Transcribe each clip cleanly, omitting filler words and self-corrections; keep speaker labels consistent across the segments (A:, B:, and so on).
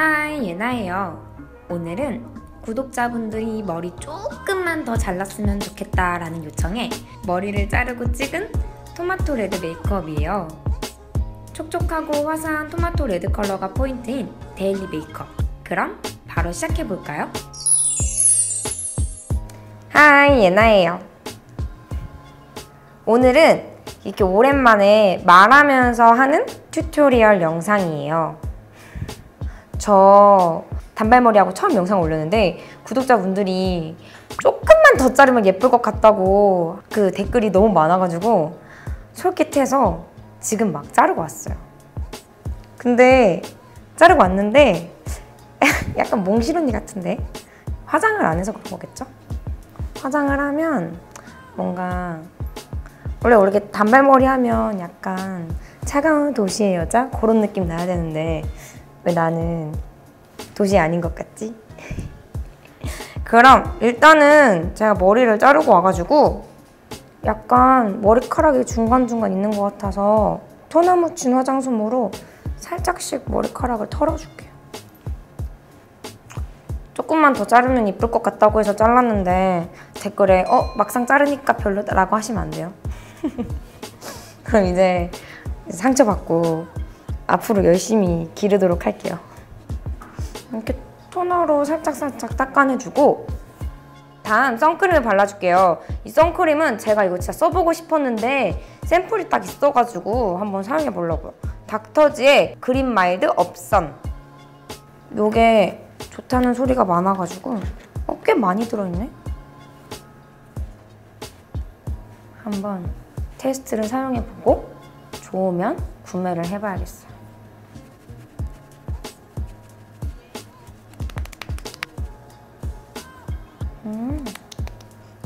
A: 하이, 예나예요. 오늘은 구독자분들이 머리 조금만 더 잘랐으면 좋겠다라는 요청에 머리를 자르고 찍은 토마토 레드 메이크업이에요. 촉촉하고 화사한 토마토 레드 컬러가 포인트인 데일리 메이크업. 그럼 바로 시작해볼까요? 하이, 예나예요. 오늘은 이렇게 오랜만에 말하면서 하는 튜토리얼 영상이에요. 저 단발머리하고 처음 영상 올렸는데 구독자분들이 조금만 더 자르면 예쁠 것 같다고 그 댓글이 너무 많아가지고 솔깃해서 지금 막 자르고 왔어요. 근데 자르고 왔는데 약간 몽실언니 같은데? 화장을 안 해서 그런 거겠죠? 화장을 하면 뭔가 원래 이렇게 단발머리 하면 약간 차가운 도시의 여자? 그런 느낌 나야 되는데 왜 나는 도시 아닌 것 같지? 그럼 일단은 제가 머리를 자르고 와가지고 약간 머리카락이 중간중간 있는 것 같아서 토너 묻힌 화장솜으로 살짝씩 머리카락을 털어줄게요. 조금만 더 자르면 이쁠 것 같다고 해서 잘랐는데 댓글에 막상 자르니까 별로다라고 하시면 안 돼요. 그럼 이제 상처받고 앞으로 열심히 기르도록 할게요. 이렇게 토너로 살짝살짝 닦아내주고 다음 선크림을 발라줄게요. 이 선크림은 제가 이거 진짜 써보고 싶었는데 샘플이 딱 있어가지고 한번 사용해보려고요. 닥터지의 그린 마일드 업선. 요게 좋다는 소리가 많아가지고 꽤 많이 들어있네? 한번 테스트를 사용해보고 좋으면 구매를 해봐야겠어요.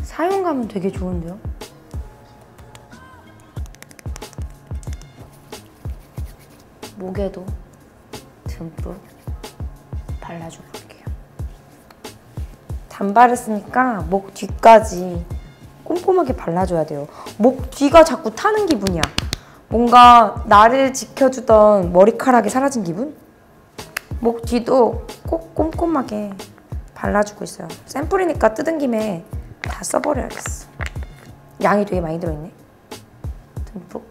A: 사용감은 되게 좋은데요? 목에도 듬뿍 발라주고 갈게요. 단발을 쓰니까 목 뒤까지 꼼꼼하게 발라줘야 돼요. 목 뒤가 자꾸 타는 기분이야. 뭔가 나를 지켜주던 머리카락이 사라진 기분? 목 뒤도 꼭 꼼꼼하게 발라주고 있어요. 샘플이니까 뜯은 김에 다 써버려야겠어. 양이 되게 많이 들어있네. 듬뿍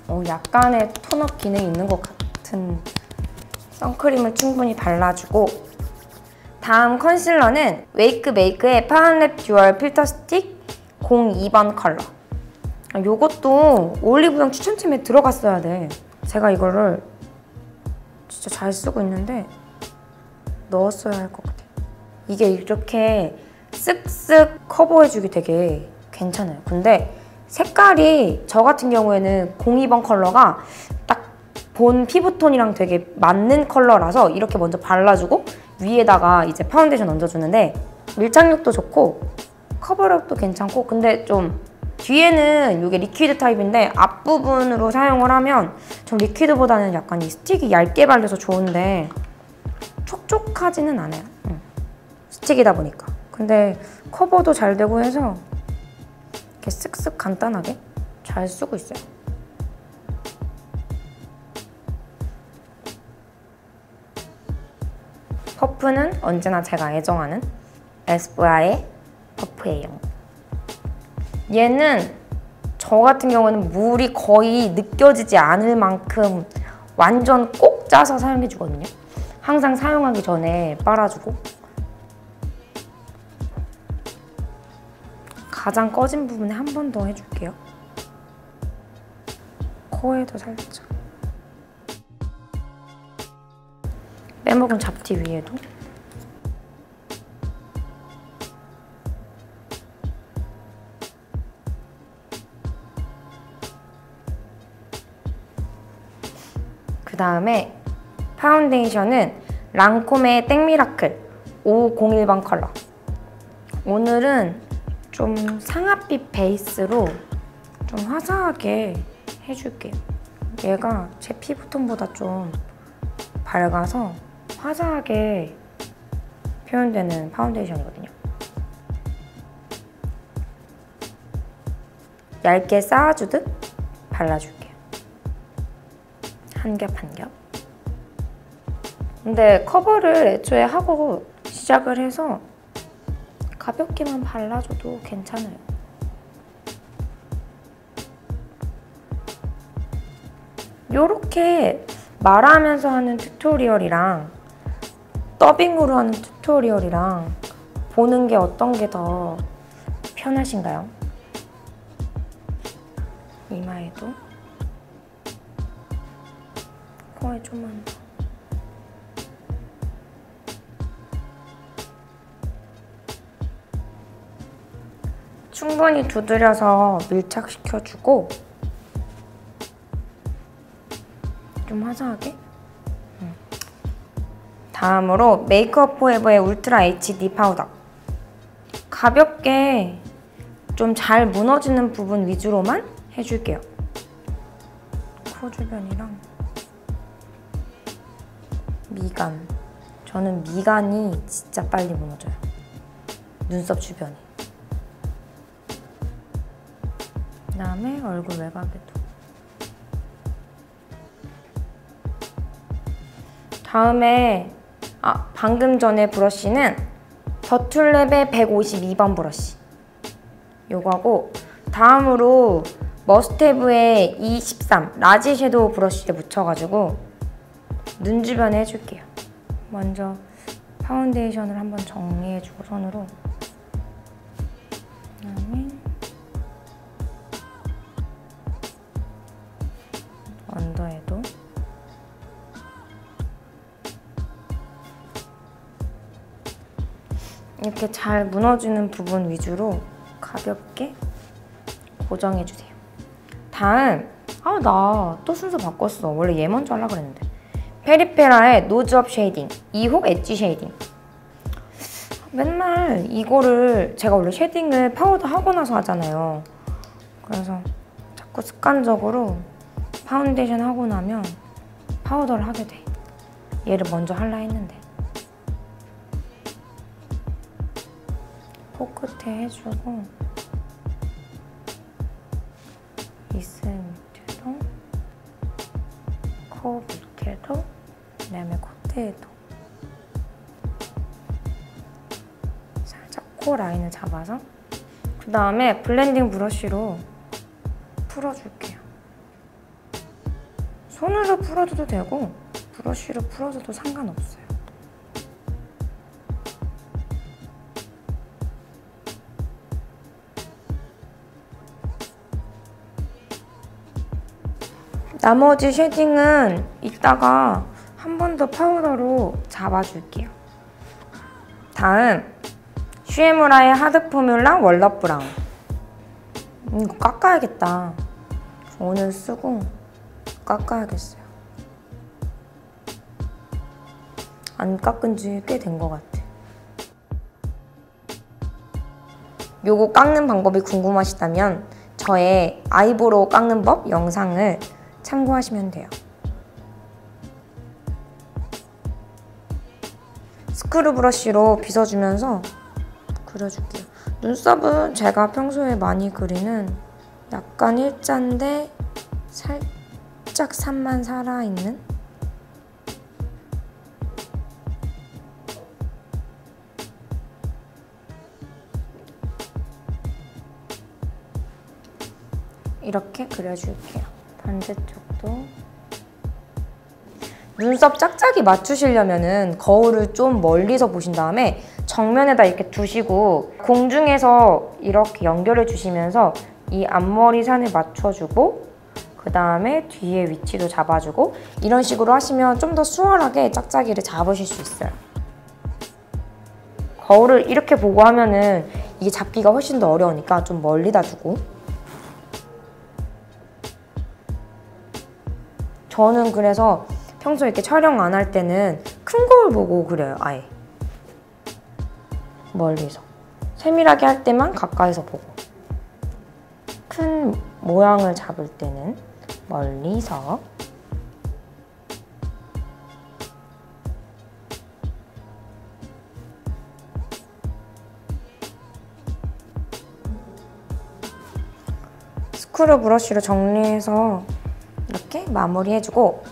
A: 듬뿍. 약간의 톤업 기능이 있는 것 같은 선크림을 충분히 발라주고 다음 컨실러는 웨이크메이크의 파운랩 듀얼 필터 스틱 02번 컬러. 요것도 올리브영 추천템에 들어갔어야 돼. 제가 이거를 진짜 잘 쓰고 있는데 넣었어야 할 것 같아요. 이게 이렇게 쓱쓱 커버해주기 되게 괜찮아요. 근데 색깔이 저 같은 경우에는 02번 컬러가 딱 본 피부톤이랑 되게 맞는 컬러라서 이렇게 먼저 발라주고 위에다가 이제 파운데이션 얹어주는데 밀착력도 좋고 커버력도 괜찮고 근데 좀 뒤에는 이게 리퀴드 타입인데 앞부분으로 사용을 하면 전 리퀴드보다는 약간 이 스틱이 얇게 발려서 좋은데 촉촉하지는 않아요. 스틱이다 보니까. 근데 커버도 잘 되고 해서 이렇게 쓱쓱 간단하게 잘 쓰고 있어요. 퍼프는 언제나 제가 애정하는 에스쁘아의 퍼프예요. 얘는 저 같은 경우는 물이 거의 느껴지지 않을 만큼 완전 꼭 짜서 사용해주거든요. 항상 사용하기 전에 빨아주고 가장 꺼진 부분에 한 번 더 해줄게요. 코에도 살짝 빼먹은 잡티 위에도 그 다음에 파운데이션은 랑콤의 땡미라클 501번 컬러. 오늘은 좀 상아빛 베이스로 좀 화사하게 해줄게요. 얘가 제 피부톤보다 좀 밝아서 화사하게 표현되는 파운데이션이거든요. 얇게 쌓아주듯 발라줄게요. 한 겹 한 겹. 근데 커버를 애초에 하고 시작을 해서 가볍게만 발라줘도 괜찮아요. 요렇게 말하면서 하는 튜토리얼이랑 더빙으로 하는 튜토리얼이랑 보는 게 어떤 게 더 편하신가요? 이마에도 코에 좀만 더. 충분히 두드려서 밀착시켜주고 좀 화사하게. 다음으로 메이크업 포에버의 울트라 HD 파우더. 가볍게 좀 잘 무너지는 부분 위주로만 해줄게요. 코 주변이랑 미간. 저는 미간이 진짜 빨리 무너져요. 눈썹 주변이. 그다음에 얼굴 외곽에도. 다음에 방금 전에 브러쉬는 더툴랩의 152번 브러쉬 요거하고, 다음으로 머스테브의 23 라지 섀도우 브러쉬를 묻혀가지고 눈 주변에 해줄게요. 먼저 파운데이션을 한번 정리해주고 손으로. 그다음에 언더에도. 이렇게 잘 무너지는 부분 위주로 가볍게 고정해주세요. 다음, 나 또 순서 바꿨어. 원래 얘 먼저 하려고 그랬는데. 페리페라의 노즈업 쉐이딩 2호 엣지 쉐이딩. 맨날 이거를 제가 원래 쉐딩을 파우더 하고 나서 하잖아요. 그래서 자꾸 습관적으로 파운데이션 하고 나면 파우더를 하게 돼. 얘를 먼저 하려 했는데. 코 끝에 해주고 입술 밑에도 코 밑에도 그다음에 콧대에도 살짝 코 라인을 잡아서 그 다음에 블렌딩 브러쉬로 풀어줄게요. 손으로 풀어줘도 되고 브러쉬로 풀어줘도 상관없어요. 나머지 쉐딩은 이따가 한 번 더 파우더로 잡아줄게요. 다음, 슈에무라의 하드 포뮬라 월넛 브라운. 이거 깎아야겠다. 오늘 쓰고 깎아야겠어요. 안 깎은 지 꽤 된 것 같아. 요거 깎는 방법이 궁금하시다면 저의 아이브로우 깎는 법 영상을 참고하시면 돼요. 스크류 브러쉬로 빗어주면서 그려줄게요. 눈썹은 제가 평소에 많이 그리는 약간 일자인데 살짝 산만 살아있는? 이렇게 그려줄게요. 반대쪽도. 눈썹 짝짝이 맞추시려면은 거울을 좀 멀리서 보신 다음에 정면에다 이렇게 두시고 공중에서 이렇게 연결해 주시면서 이 앞머리 산을 맞춰주고 그 다음에 뒤에 위치도 잡아주고 이런 식으로 하시면 좀 더 수월하게 짝짝이를 잡으실 수 있어요. 거울을 이렇게 보고 하면은 이게 잡기가 훨씬 더 어려우니까 좀 멀리다 두고. 저는 그래서 평소에 이렇게 촬영 안 할 때는 큰 거울 보고 그려요, 아예. 멀리서. 세밀하게 할 때만 가까이서 보고. 큰 모양을 잡을 때는 멀리서. 스크류 브러쉬로 정리해서 이렇게 마무리해주고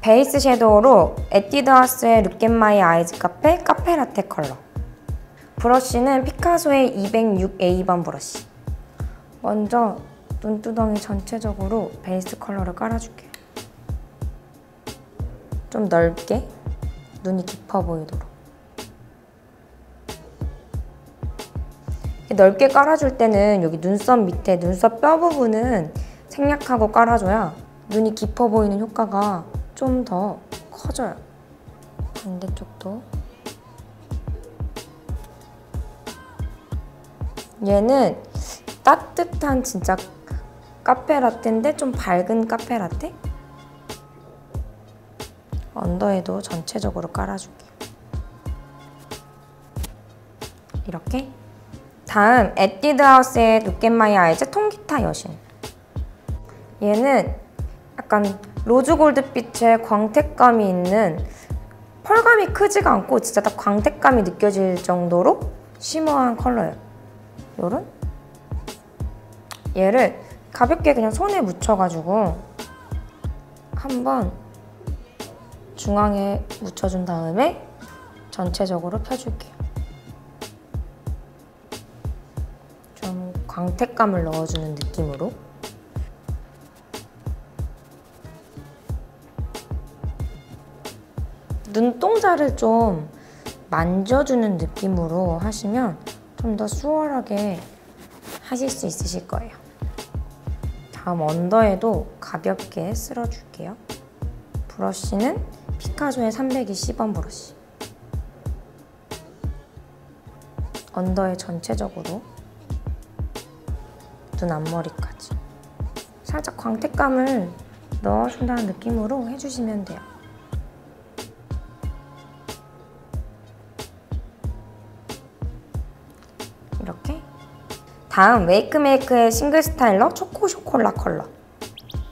A: 베이스 섀도우로 에뛰드하우스의 Look at My Eyes 카페 라테 컬러. 브러쉬는 피카소의 206A번 브러쉬. 먼저 눈두덩이 전체적으로 베이스 컬러를 깔아줄게요. 좀 넓게, 눈이 깊어 보이도록. 넓게 깔아줄 때는 여기 눈썹 밑에 눈썹 뼈 부분은 생략하고 깔아줘야 눈이 깊어 보이는 효과가 좀 더 커져요. 반대쪽도. 얘는 따뜻한 진짜 카페라떼인데 좀 밝은 카페라떼? 언더에도 전체적으로 깔아줄게요. 이렇게. 다음 에뛰드하우스의 Look at My Eyes 통기타 여신. 얘는 약간 로즈 골드빛의 광택감이 있는, 펄감이 크지가 않고 진짜 딱 광택감이 느껴질 정도로 쉬머한 컬러예요. 요런? 얘를 가볍게 그냥 손에 묻혀가지고 한번 중앙에 묻혀준 다음에 전체적으로 펴줄게요. 좀 광택감을 넣어주는 느낌으로. 눈동자를 좀 만져주는 느낌으로 하시면 좀 더 수월하게 하실 수 있으실 거예요. 다음 언더에도 가볍게 쓸어줄게요. 브러쉬는 피카소의 320번 브러쉬. 언더에 전체적으로 눈 앞머리까지 살짝 광택감을 넣어준다는 느낌으로 해주시면 돼요. 이렇게. 다음 웨이크메이크의 싱글 스타일러 초코 쇼콜라 컬러.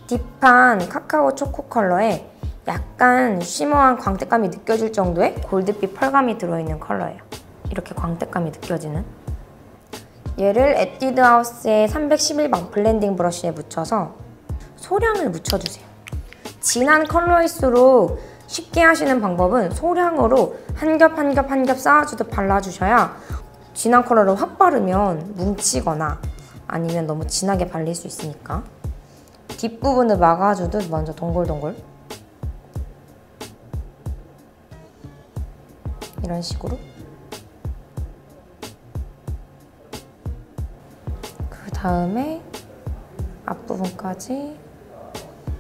A: 딥한 카카오 초코 컬러에 약간 쉬머한 광택감이 느껴질 정도의 골드빛 펄감이 들어있는 컬러예요. 이렇게 광택감이 느껴지는. 얘를 에뛰드하우스의 311번 블렌딩 브러쉬에 묻혀서 소량을 묻혀주세요. 진한 컬러일수록 쉽게 하시는 방법은 소량으로 한 겹 쌓아주듯 발라주셔야 진한 컬러를 확 바르면 뭉치거나 아니면 너무 진하게 발릴 수 있으니까. 뒷부분을 막아주듯 먼저 동글동글 이런 식으로. 그 다음에 앞부분까지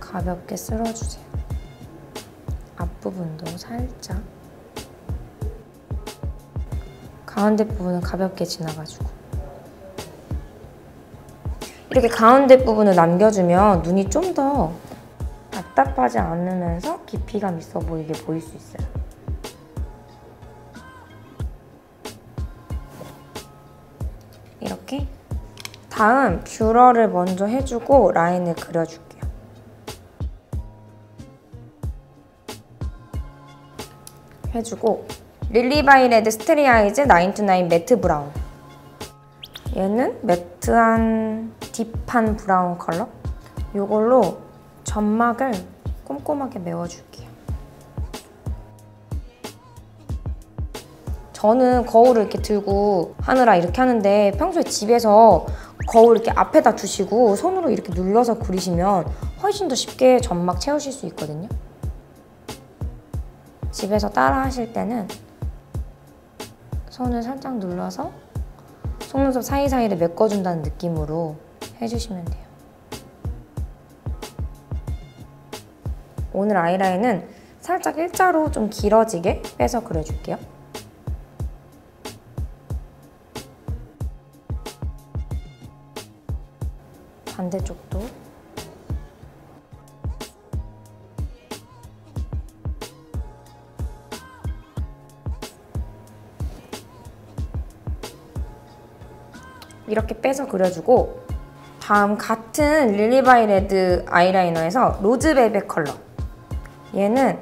A: 가볍게 쓸어주세요. 앞부분도 살짝. 가운데 부분은 가볍게 지나가지고. 이렇게 가운데 부분을 남겨주면 눈이 좀 더 답답하지 않으면서 깊이감 있어 보이게 보일 수 있어요. 이렇게. 다음 뷰러를 먼저 해주고 라인을 그려줄게요. 해주고 릴리바이레드 스테리 아이즈 929 매트 브라운. 얘는 매트한 딥한 브라운 컬러. 이걸로 점막을 꼼꼼하게 메워줄게요. 저는 거울을 이렇게 들고 하느라 이렇게 하는데 평소에 집에서 거울 이렇게 앞에다 두시고 손으로 이렇게 눌러서 그리시면 훨씬 더 쉽게 점막 채우실 수 있거든요. 집에서 따라 하실 때는 손을 살짝 눌러서 속눈썹 사이사이를 메꿔준다는 느낌으로 해주시면 돼요. 오늘 아이라인은 살짝 일자로 좀 길어지게 빼서 그려줄게요. 반대쪽도. 이렇게 빼서 그려주고, 다음 같은 릴리바이레드 아이라이너에서 로즈벨벳 컬러. 얘는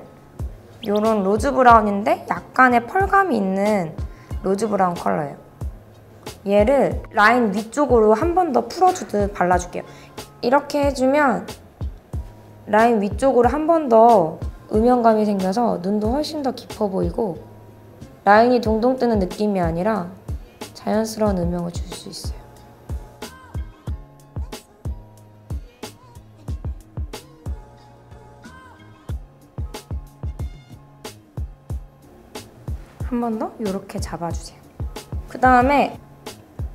A: 이런 로즈 브라운인데 약간의 펄감이 있는 로즈 브라운 컬러예요. 얘를 라인 위쪽으로 한 번 더 풀어주듯 발라줄게요. 이렇게 해주면 라인 위쪽으로 한 번 더 음영감이 생겨서 눈도 훨씬 더 깊어 보이고 라인이 동동 뜨는 느낌이 아니라 자연스러운 음영을 줄 수 있어요. 한 번 더 이렇게 잡아주세요. 그 다음에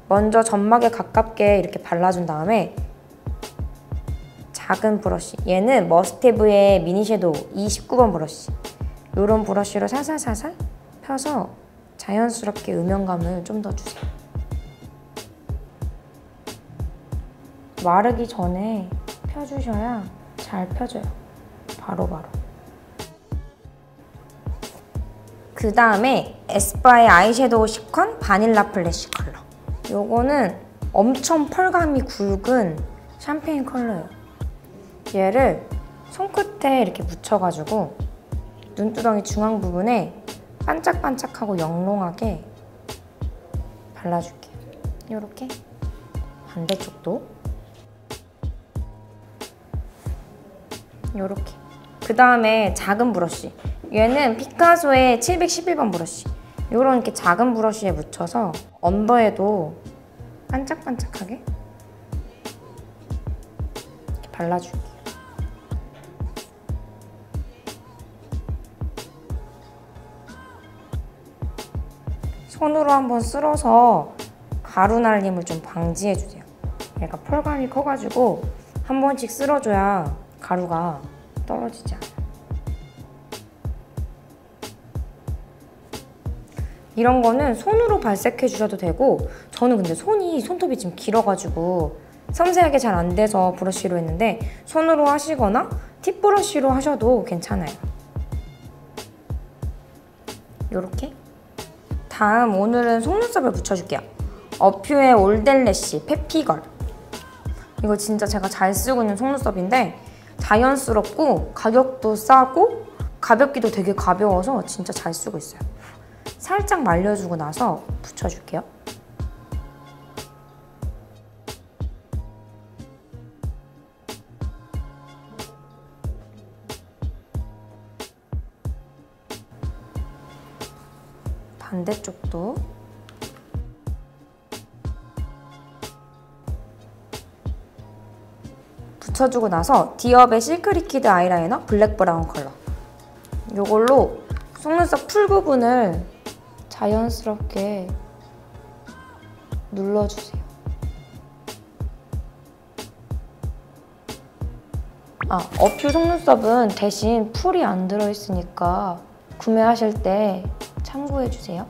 A: 먼저 점막에 가깝게 이렇게 발라준 다음에 작은 브러쉬, 얘는 머스테브의 미니 섀도우 29번 브러쉬, 이런 브러쉬로 살살살살 펴서 자연스럽게 음영감을 좀 더 주세요. 마르기 전에 펴주셔야 잘 펴져요. 바로바로. 그 다음에 에스쁘아의 아이섀도우 시컨 바닐라 플래시 컬러. 요거는 엄청 펄감이 굵은 샴페인 컬러예요. 얘를 손끝에 이렇게 묻혀가지고 눈두덩이 중앙 부분에 반짝반짝하고 영롱하게 발라줄게요. 요렇게. 반대쪽도 요렇게. 그 다음에 작은 브러쉬. 얘는 피카소의 711번 브러쉬. 요런 이렇게 작은 브러쉬에 묻혀서 언더에도 반짝반짝하게 이렇게 발라줄게요. 손으로 한번 쓸어서 가루 날림을 좀 방지해주세요. 얘가 펄감이 커가지고 한 번씩 쓸어줘야 가루가 떨어지지 않아요. 이런 거는 손으로 발색해 주셔도 되고, 저는 근데 손톱이 지금 길어가지고 섬세하게 잘 안 돼서 브러쉬로 했는데 손으로 하시거나 팁 브러쉬로 하셔도 괜찮아요. 요렇게. 다음 오늘은 속눈썹을 붙여줄게요. 어퓨의 올델래쉬 페피걸. 이거 진짜 제가 잘 쓰고 있는 속눈썹인데 자연스럽고 가격도 싸고 가볍기도 되게 가벼워서 진짜 잘 쓰고 있어요. 살짝 말려주고 나서 붙여줄게요. 반대쪽도. 붙여주고 나서 디업의 실크 리퀴드 아이라이너 블랙 브라운 컬러. 이걸로 속눈썹 풀 부분을 자연스럽게 눌러주세요. 어퓨 속눈썹은 대신 풀이 안 들어있으니까 구매하실 때 참고해주세요.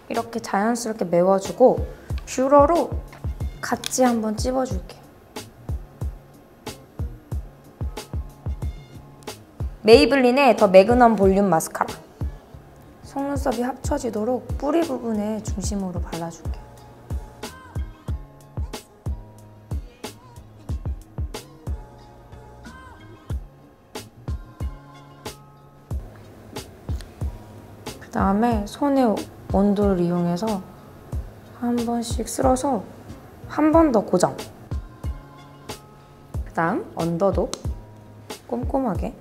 A: 이렇게 자연스럽게 메워주고 뷰러로 같이 한번 찝어줄게요. 메이블린의 더 매그넘 볼륨 마스카라. 속눈썹이 합쳐지도록 뿌리 부분에 중심으로 발라줄게요. 그 다음에 손의 온도를 이용해서 한 번씩 쓸어서 한 번 더 고정. 그 다음 언더도 꼼꼼하게.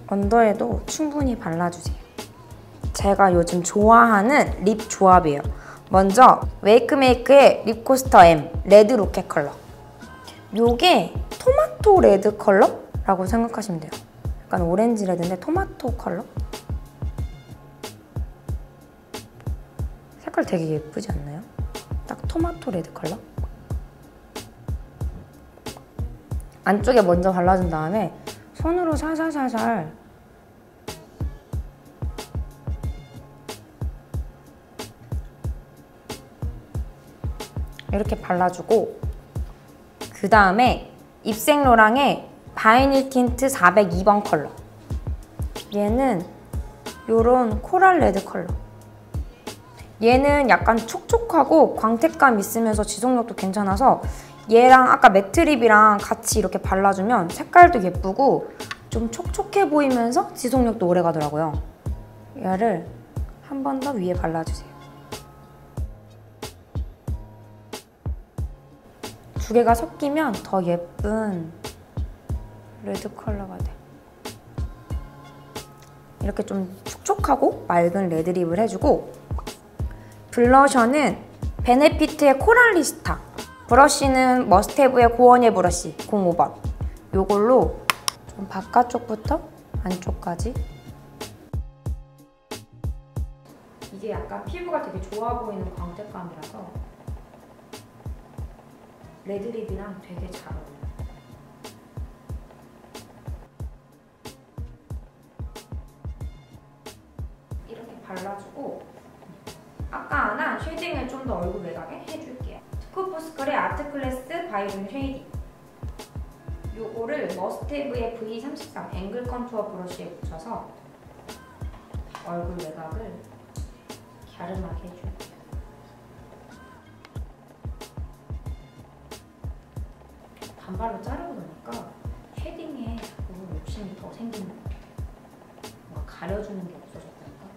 A: 언더에도 충분히 발라주세요. 제가 요즘 좋아하는 립 조합이에요. 먼저 웨이크메이크의 립코스터 M 레드 로켓 컬러. 요게 토마토 레드 컬러라고 생각하시면 돼요. 약간 오렌지 레드인데 토마토 컬러? 색깔 되게 예쁘지 않나요? 딱 토마토 레드 컬러? 안쪽에 먼저 발라준 다음에 손으로 살살살살 이렇게 발라주고, 그 다음에 입생로랑의 바이닐 틴트 402번 컬러. 얘는 요런 코랄 레드 컬러. 얘는 약간 촉촉하고 광택감 있으면서 지속력도 괜찮아서 얘랑 아까 매트립이랑 같이 이렇게 발라주면 색깔도 예쁘고 좀 촉촉해 보이면서 지속력도 오래 가더라고요. 얘를 한 번 더 위에 발라주세요. 두 개가 섞이면 더 예쁜 레드 컬러가 돼. 이렇게 좀 촉촉하고 맑은 레드 립을 해주고, 블러셔는 베네피트의 코랄리스타, 브러쉬는 머스테브의 고원예 브러쉬 05번. 요걸로 좀 바깥쪽부터 안쪽까지. 이게 약간 피부가 되게 좋아 보이는 광택감이라서 레드립이랑 되게 잘 어울려요. 이렇게 발라주고, 아까 안 한 쉐딩을 좀 더 얼굴 매각에 해줄게요. 투쿠포스컬의 아트클래스 바이블 쉐이딩. 요거를 머스테브의 V33 앵글 컨투어 브러쉬에 묻혀서 얼굴 매각을 갸름하게 해줄게요. 단발로 자르고 나니까 쉐딩에 자꾸 욕심이 더 생기는 것 같아요. 뭔가 가려주는 게 없어졌다니까.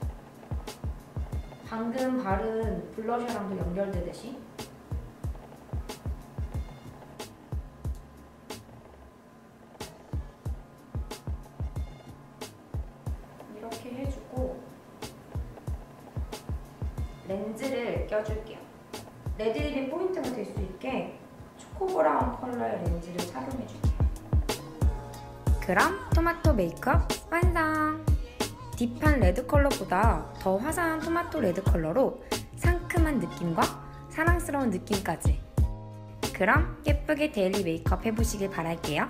A: 방금 바른 블러셔랑도 연결되듯이 이렇게 해주고 렌즈를 껴줄게요. 레드립이 포인트가 될 수 있게 초코브라운 컬러의 렌즈를 착용해줄게요. 그럼 토마토 메이크업 완성! 딥한 레드 컬러보다 더 화사한 토마토 레드 컬러로 상큼한 느낌과 사랑스러운 느낌까지. 그럼 예쁘게 데일리 메이크업 해보시길 바랄게요.